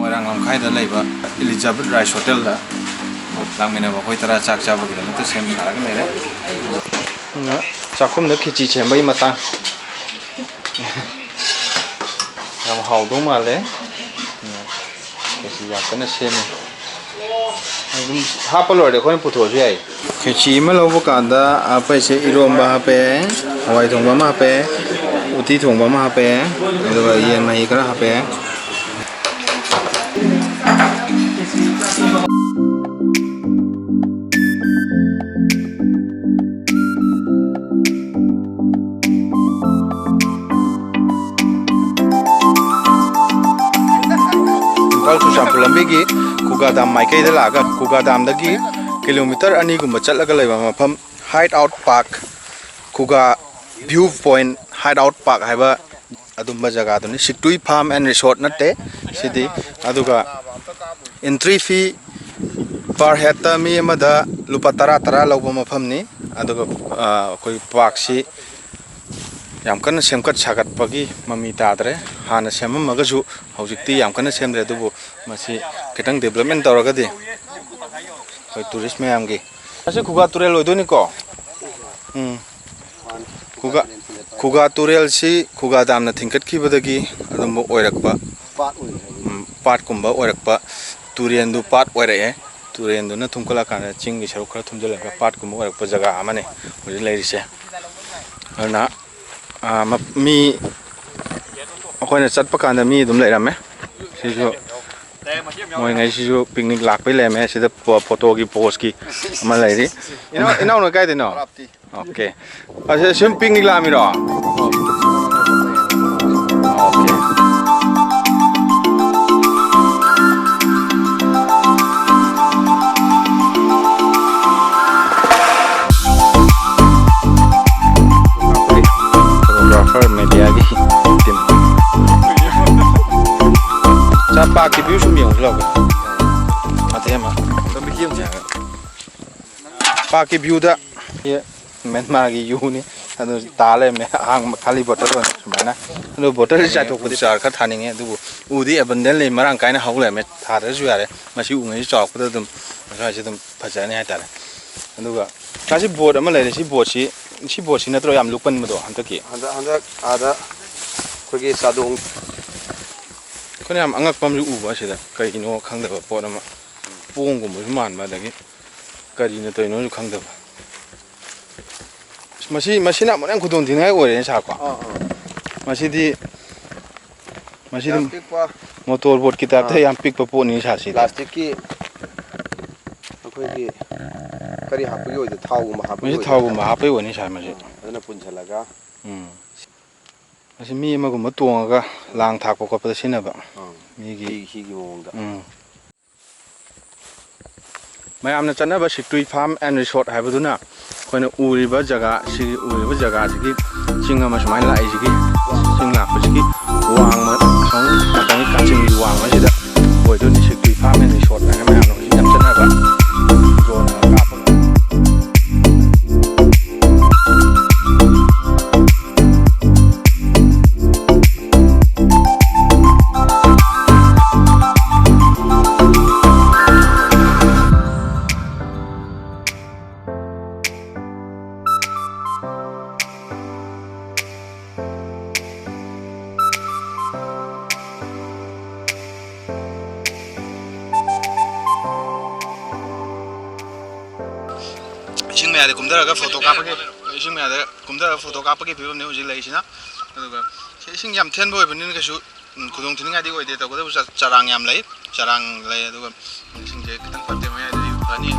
Moirang Lamkhaida leba Elizabeth Rice Hotel da langmina ba khoi tara chak cha bagila to sem saraga lere na chakum da khichi chembai mata yam haudo male kesi ya kana sem adum hapalo de khoi putho ju ai khichi ma lobo kanda apai se iromba hape hawai thongba ma hape uti thongba ma hape aduga yen mai kara hape Lambigi Kugadam Maikai de Laga Kugadam dagi kilometer ani gumba chatlaga leba mafam Hideout Park Kuga View Point Hideout Park haiba adumba jaga duni Siktui Farm and Resort natte sidi aduga entry fee per head ta mi amada lupa tara lawba mafam ni aduga koi park si yam kana semkat sagat pagi mami tadre hana semam magasu hojikti yam kana semre dubu masi ketang development tawraga di koi tourist mayam gi ase Kuga Turel loidoni ko Kuga Turel si Kuga dam na thingkat ki badagi adum oirakpa part kumba oirakpa Turian du part oirae Turian du na thumkala kana chingi saruk khara thumjalaga part kumba oirakpa jaga amane hoji leirise ana mi akhoi chatpa kanda mi dum leirame sisu moi ngai sisu picnic lakpai leme sida photo gi post ki ama leiri ina no kai de no okay ase sim picnic lami ro okay media gi tim Sapa ki view sum yung vlog atema to bikim jaga pa ki view da ye Myanmar gi yu ni adu tale me ang khali bottle on sumana adu bottle cha thok pudi char kha thaning e du udi abandon le marang kaina haule me thada ju yare masi u ngai chok da dum masa si dum phajane ha tare adu ga kasi board ama le si board si natro yam lupan mado hantaki handa ada khogi sadong kone am angak pam ju uba sida kai ino khangdaba pot ama pong gum bu man ma dagi kari na toino ju khangdaba masina monang khudong dingai ore sa ko masidi motor boat ki ta yam pik pa po ni sa si plastic ki akhoi kari hapi oi de thau ma hapi woni sa ma ji adana punchalaga asi mi ma gum tonga lang thak ko pa sinaba mi gi hi gi mongda mayam na chana ba Siktui Farm and Resort haibaduna koina uriba jaga si uriba jaga sigi chinga ma sumai lai sigi singla psigi wang ma song matang ka ching di wang ma sida boido ni Siktui Farm and Resort na mayam no jam chana ba zona ka pa ising me ade kumdara photo kapage ising me ade kumdara photo kapage phibam ne hoji leisina aduga ising yam then boy bani ka su khudong thininga di oi de ta ko charang yam lei aduga ising je kitang patte me ade pani